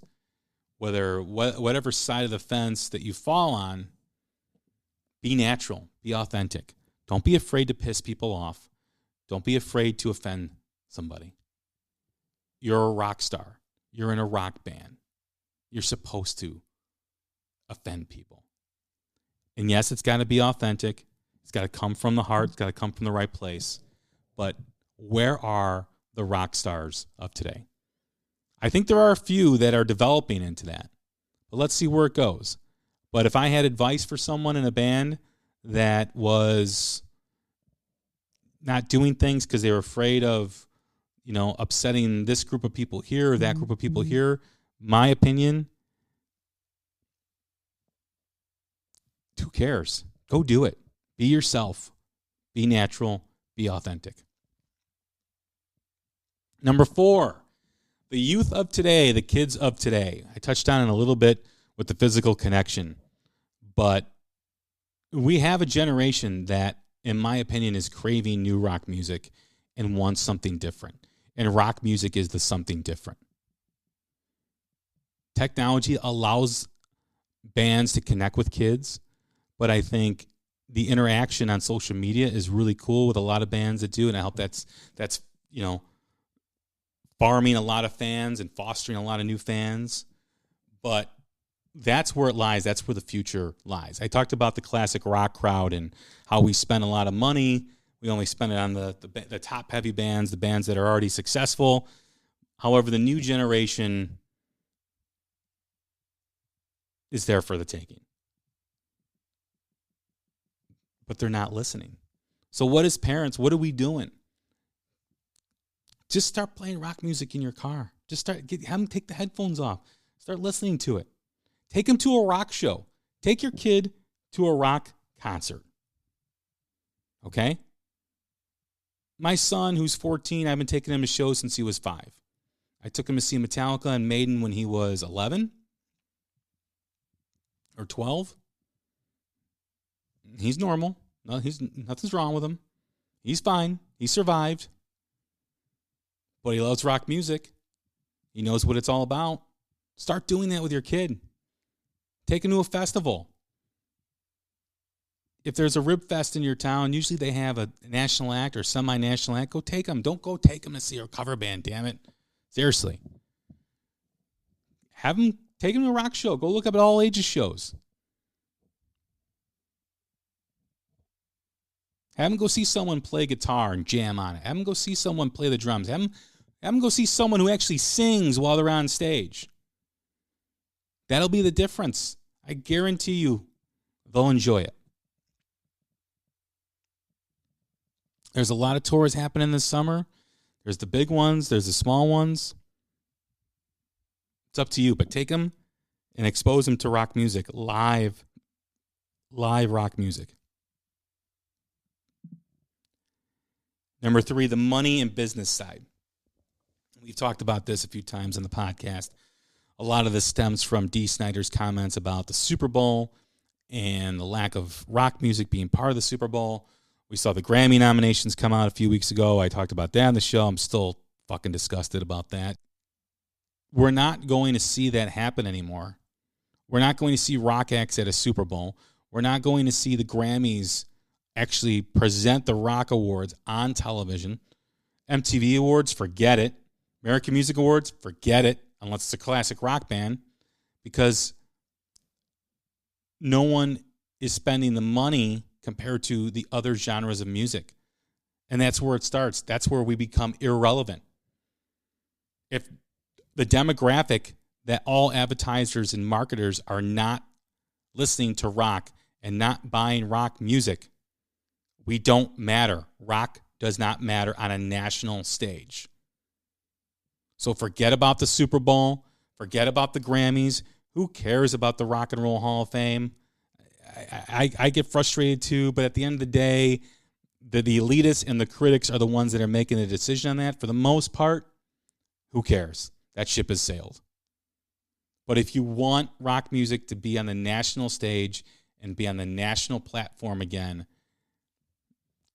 Speaker 3: whatever side of the fence that you fall on, be natural, be authentic. Don't be afraid to piss people off. Don't be afraid to offend somebody. You're a rock star. You're in a rock band. You're supposed to offend people. And yes, it's got to be authentic. It's got to come from the heart. It's got to come from the right place. But where are the rock stars of today? I think there are a few that are developing into that. But let's see where it goes. But if I had advice for someone in a band that was not doing things because they were afraid of, upsetting this group of people here or that group of people here, my opinion, who cares? Go do it. Be yourself. Be natural. Be authentic. Number 4, the youth of today, the kids of today. I touched on it a little bit with the physical connection, but we have a generation that, in my opinion, is craving new rock music and wants something different. And rock music is the something different. Technology allows bands to connect with kids, but I think the interaction on social media is really cool with a lot of bands that do, and I hope that's farming a lot of fans and fostering a lot of new fans. But that's where it lies. That's where the future lies. I talked about the classic rock crowd and how we spend a lot of money. We only spend it on the top heavy bands, the bands that are already successful. However, the new generation is there for the taking. But they're not listening. So what as parents, what are we doing? Just start playing rock music in your car. Just have them take the headphones off. Start listening to it. Take them to a rock show. Take your kid to a rock concert. Okay? My son, who's 14, I've been taking him to shows since he was 5. I took him to see Metallica and Maiden when he was 11 or 12. He's normal. No, nothing's wrong with him. He's fine. He survived. But he loves rock music. He knows what it's all about. Start doing that with your kid. Take him to a festival. If there's a rib fest in your town, usually they have a national act or semi-national act. Go take them. Don't go take them to see a cover band, damn it. Seriously. Take them to a rock show. Go look up at all ages shows. Have them go see someone play guitar and jam on it. Have them go see someone play the drums. Have them go see someone who actually sings while they're on stage. That'll be the difference. I guarantee you they'll enjoy it. There's a lot of tours happening this summer. There's the big ones. There's the small ones. It's up to you, but take them and expose them to rock music, live rock music. Number 3, the money and business side. We've talked about this a few times on the podcast. A lot of this stems from Dee Snider's comments about the Super Bowl and the lack of rock music being part of the Super Bowl. We saw the Grammy nominations come out a few weeks ago. I talked about that on the show. I'm still fucking disgusted about that. We're not going to see that happen anymore. We're not going to see rock acts at a Super Bowl. We're not going to see the Grammys actually present the rock awards on television. MTV Awards, forget it. American Music Awards, forget it, unless it's a classic rock band, because no one is spending the money compared to the other genres of music. And that's where it starts. That's where we become irrelevant. If the demographic that all advertisers and marketers are not listening to rock and not buying rock music, we don't matter. Rock does not matter on a national stage. So forget about the Super Bowl. Forget about the Grammys. Who cares about the Rock and Roll Hall of Fame? I get frustrated too, but at the end of the day, the elitists and the critics are the ones that are making the decision on that. For the most part, who cares? That ship has sailed. But if you want rock music to be on the national stage and be on the national platform again,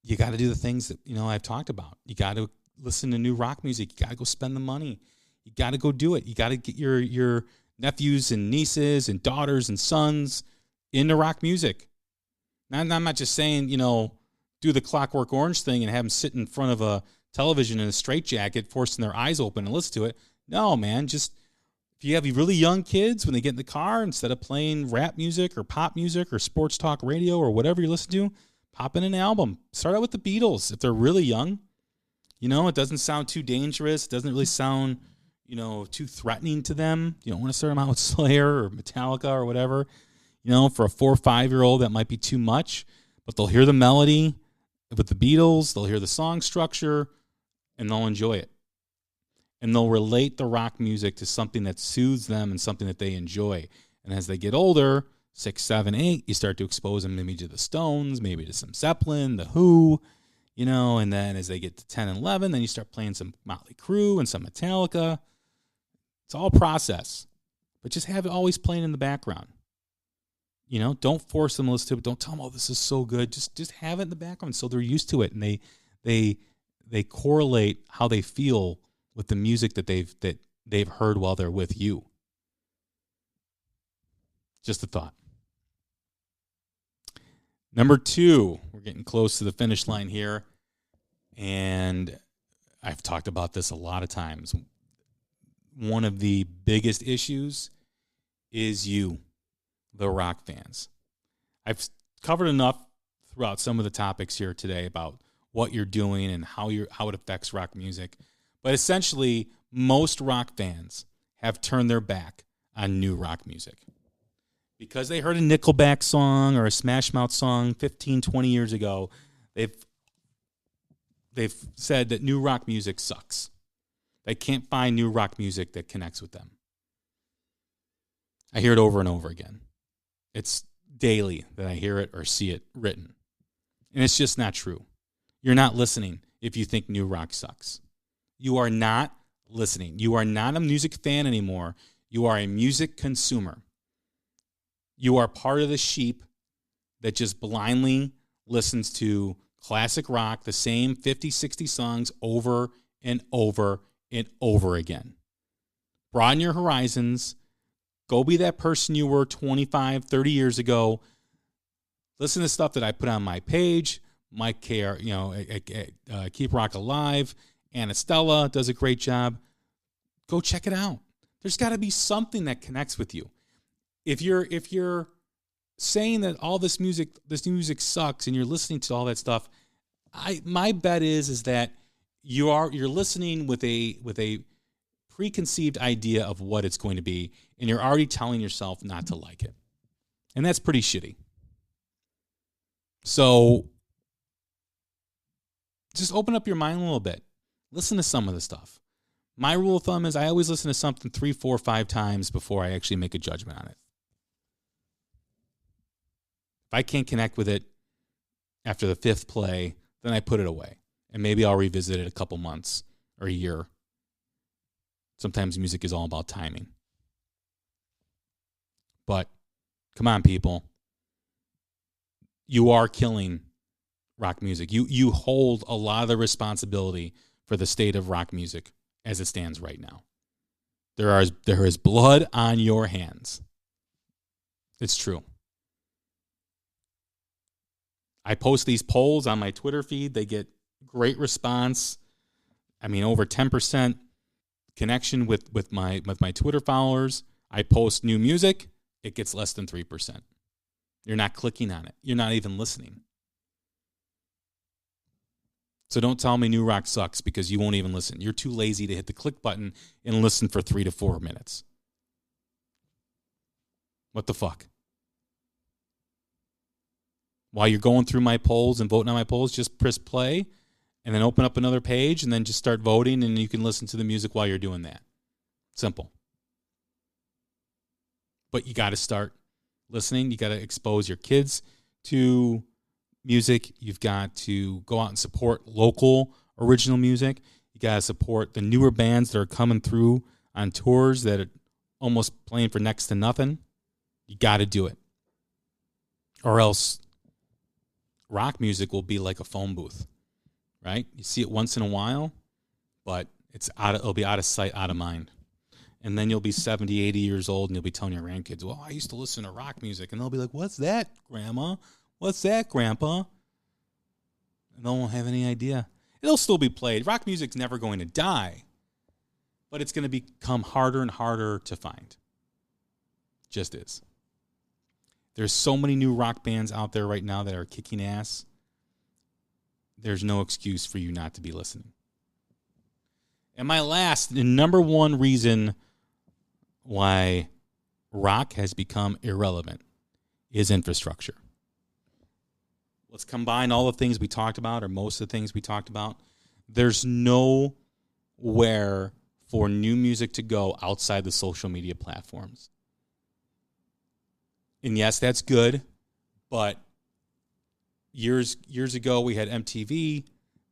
Speaker 3: you got to do the things that, I've talked about. You got to listen to new rock music. You got to go spend the money. You got to go do it. You got to get your nephews and nieces and daughters and sons into rock music. Now, I'm not just saying, do the Clockwork Orange thing and have them sit in front of a television in a straitjacket, forcing their eyes open and listen to it. No, man, just if you have really young kids, when they get in the car, instead of playing rap music or pop music or sports talk radio or whatever you listen to, pop in an album. Start out with the Beatles if they're really young. It doesn't sound too dangerous. It doesn't really sound, too threatening to them. You don't want to start them out with Slayer or Metallica or whatever. For a 4 or 5-year-old, that might be too much. But they'll hear the melody with the Beatles. They'll hear the song structure, and they'll enjoy it. And they'll relate the rock music to something that soothes them and something that they enjoy. And as they get older, 6, 7, 8, you start to expose them maybe to the Stones, maybe to some Zeppelin, the Who, and then as they get to 10 and 11, then you start playing some Motley Crue and some Metallica. It's all process. But just have it always playing in the background. Don't force them to listen to it. Don't tell them, oh, this is so good. Just have it in the background so they're used to it, and they correlate how they feel with the music that they've heard while they're with you. Just a thought. Number 2, we're getting close to the finish line here, and I've talked about this a lot of times. One of the biggest issues is you, the rock fans. I've covered enough throughout some of the topics here today about what you're doing and how it affects rock music. But essentially, most rock fans have turned their back on new rock music. Because they heard a Nickelback song or a Smash Mouth song 15, 20 years ago, they've said that new rock music sucks. They can't find new rock music that connects with them. I hear it over and over again. It's daily that I hear it or see it written. And it's just not true. You're not listening if you think new rock sucks. You are not listening. You are not a music fan anymore. You are a music consumer. You are part of the sheep that just blindly listens to classic rock, the same 50, 60 songs over and over and over again. Broaden your horizons. Go be that person you were 25, 30 years ago. Listen to stuff that I put on my page. Mike K, Keep Rock Alive. Anna Stella does a great job. Go check it out. There's got to be something that connects with you. If you're saying that all this music sucks and you're listening to all that stuff, my bet is that you're listening with a preconceived idea of what it's going to be, and you're already telling yourself not to like it. And that's pretty shitty. So just open up your mind a little bit. Listen to some of the stuff. My rule of thumb is I always listen to something 3, 4, 5 times before I actually make a judgment on it. If I can't connect with it after the 5th play, then I put it away. And maybe I'll revisit it a couple months or a year. Sometimes music is all about timing. But come on, people. You are killing rock music. You hold a lot of the responsibility for the state of rock music as it stands right now. There is blood on your hands. It's true. I post these polls on my Twitter feed. They get great response. I mean, over 10% connection with my Twitter followers. I post new music. It gets less than 3%. You're not clicking on it. You're not even listening. So don't tell me new rock sucks because you won't even listen. You're too lazy to hit the click button and listen for 3 to 4 minutes. What the fuck? While you're going through my polls and voting on my polls, just press play and then open up another page and then just start voting, and you can listen to the music while you're doing that. Simple. But you got to start listening. You got to expose your kids to music. You've got to go out and support local original music. You got to support the newer bands that are coming through on tours that are almost playing for next to nothing. You got to do it. Or else rock music will be like a phone booth, right? You see it once in a while, but it'll be out of sight, out of mind. And then you'll be 70, 80 years old, and you'll be telling your grandkids, well, I used to listen to rock music. And they'll be like, what's that, Grandma? What's that, Grandpa? And they won't have any idea. It'll still be played. Rock music's never going to die, but it's going to become harder and harder to find. Just is. There's so many new rock bands out there right now that are kicking ass. There's no excuse for you not to be listening. And my last and number one reason why rock has become irrelevant is infrastructure. Let's combine all the things we talked about, or most of the things we talked about. There's nowhere for new music to go outside the social media platforms. And yes, that's good, but years ago we had MTV,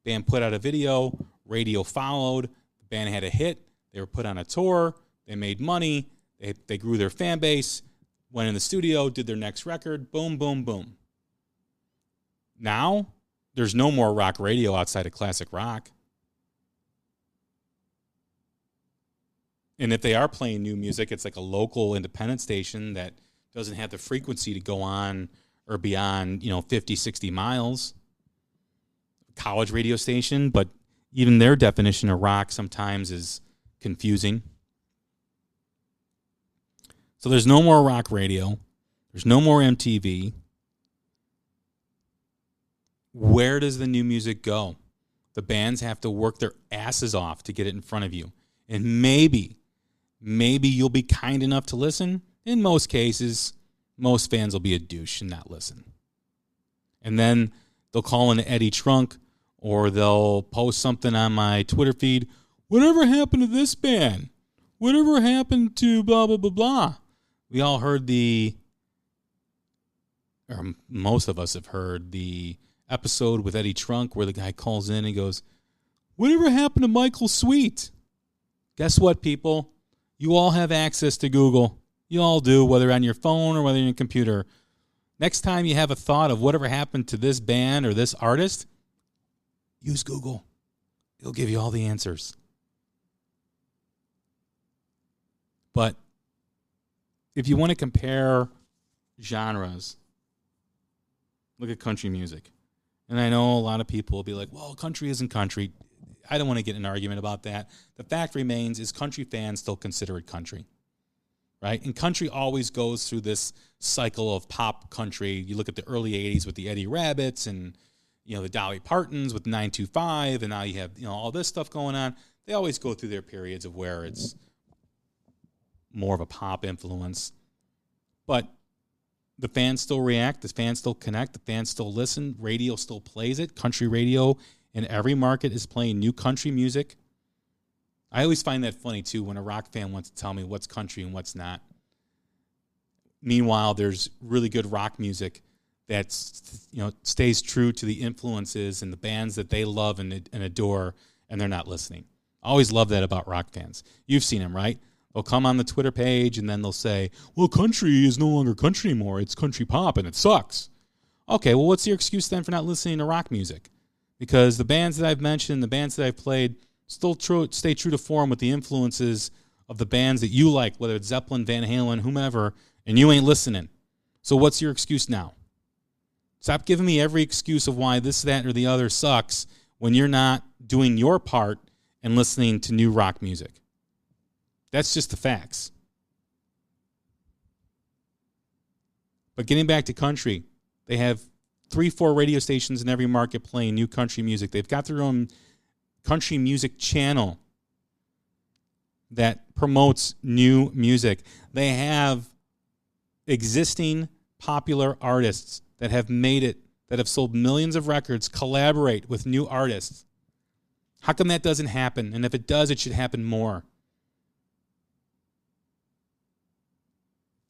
Speaker 3: band put out a video, radio followed, the band had a hit, they were put on a tour, they made money, they grew their fan base, went in the studio, did their next record, boom, boom, boom. Now, there's no more rock radio outside of classic rock. And if they are playing new music, it's like a local independent station that doesn't have the frequency to go on or beyond, 50, 60 miles. College radio station, but even their definition of rock sometimes is confusing. So there's no more rock radio. There's no more MTV. Where does the new music go? The bands have to work their asses off to get it in front of you. And maybe you'll be kind enough to listen. In most cases, most fans will be a douche and not listen. And then they'll call in Eddie Trunk, or they'll post something on my Twitter feed. Whatever happened to this band? Whatever happened to blah, blah, blah, blah? We all heard or most of us have heard the episode with Eddie Trunk where the guy calls in and goes, whatever happened to Michael Sweet? Guess what, people? You all have access to Google. You all do, whether on your phone or whether on your computer. Next time you have a thought of whatever happened to this band or this artist, use Google. It'll give you all the answers. But if you want to compare genres, look at country music. And I know a lot of people will be like, well, country isn't country. I don't want to get in an argument about that. The fact remains is country fans still consider it country. Right? And country always goes through this cycle of pop country. You look at the early 80s with the Eddie Rabbits and, the Dolly Partons with 925, and now you have, all this stuff going on. They always go through their periods of where it's more of a pop influence. But the fans still react, the fans still connect, the fans still listen, radio still plays it. Country radio in every market is playing new country music. I always find that funny, too, when a rock fan wants to tell me what's country and what's not. Meanwhile, there's really good rock music that's, stays true to the influences and the bands that they love and adore, and they're not listening. I always love that about rock fans. You've seen them, right? They'll come on the Twitter page and then they'll say, well, country is no longer country anymore. It's country pop and it sucks. Okay, well, what's your excuse then for not listening to rock music? Because the bands that I've mentioned, the bands that I've played, still stay true to form with the influences of the bands that you like, whether it's Zeppelin, Van Halen, whomever, and you ain't listening. So what's your excuse now? Stop giving me every excuse of why this, that, or the other sucks when you're not doing your part and listening to new rock music. That's just the facts. But getting back to country, they have 3-4 radio stations in every market playing new country music. They've got their own country music channel that promotes new music. They have existing popular artists that have made it, that have sold millions of records, collaborate with new artists. How come that doesn't happen? And if it does, it should happen more.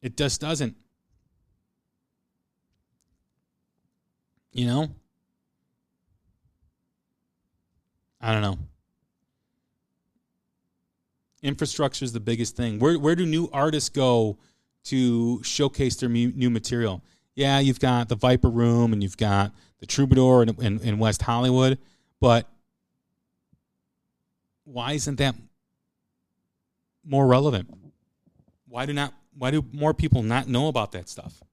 Speaker 3: It just doesn't. I don't know. Infrastructure is the biggest thing. Where do new artists go to showcase their new material? Yeah, you've got the Viper Room and you've got the Troubadour in West Hollywood, but why isn't that more relevant? Why do more people not know about that stuff?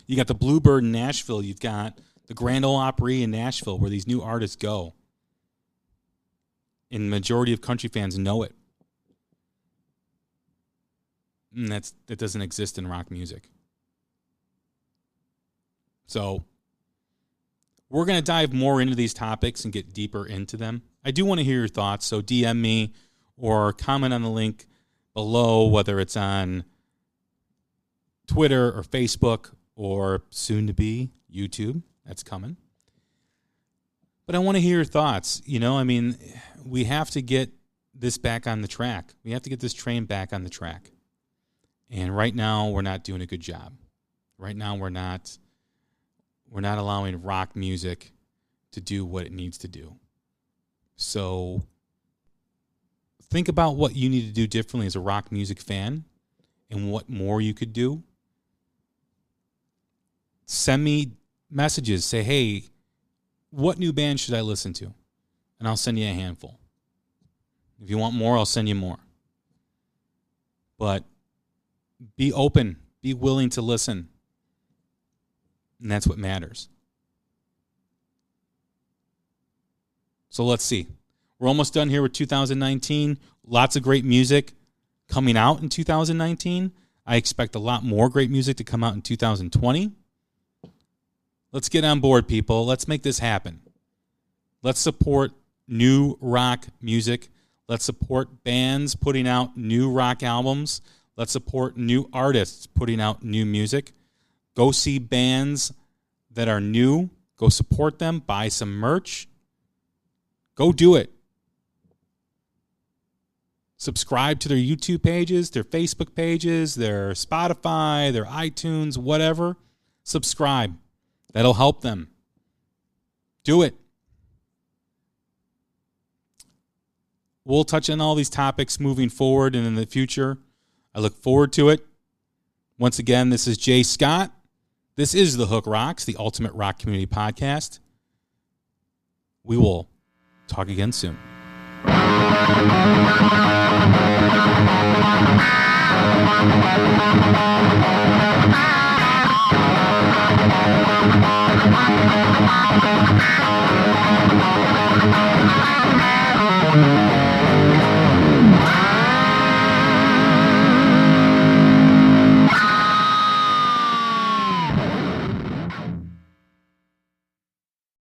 Speaker 3: You got the Bluebird in Nashville. You've got the Grand Ole Opry in Nashville where these new artists go. And the majority of country fans know it. And that doesn't exist in rock music. So we're going to dive more into these topics and get deeper into them. I do want to hear your thoughts, so DM me or comment on the link below, whether it's on Twitter or Facebook or soon to be YouTube. That's coming. But I want to hear your thoughts. We have to get this back on the track. We have to get this train back on the track. And right now, we're not doing a good job. Right now, we're not allowing rock music to do what it needs to do. So think about what you need to do differently as a rock music fan and what more you could do. Send me messages. Say, hey, what new band should I listen to? And I'll send you a handful. If you want more, I'll send you more. But be open. Be willing to listen. And that's what matters. So let's see. We're almost done here with 2019. Lots of great music coming out in 2019. I expect a lot more great music to come out in 2020. Let's get on board, people. Let's make this happen. Let's support new rock music. Let's support bands putting out new rock albums. Let's support new artists putting out new music. Go see bands that are new. Go support them. Buy some merch. Go do it. Subscribe to their YouTube pages, their Facebook pages, their Spotify, their iTunes, whatever. Subscribe. That'll help them. Do it. We'll touch on all these topics moving forward and in the future. I look forward to it. Once again, this is Jay Scott. This is The Hook Rocks, the ultimate rock community podcast. We will talk again soon.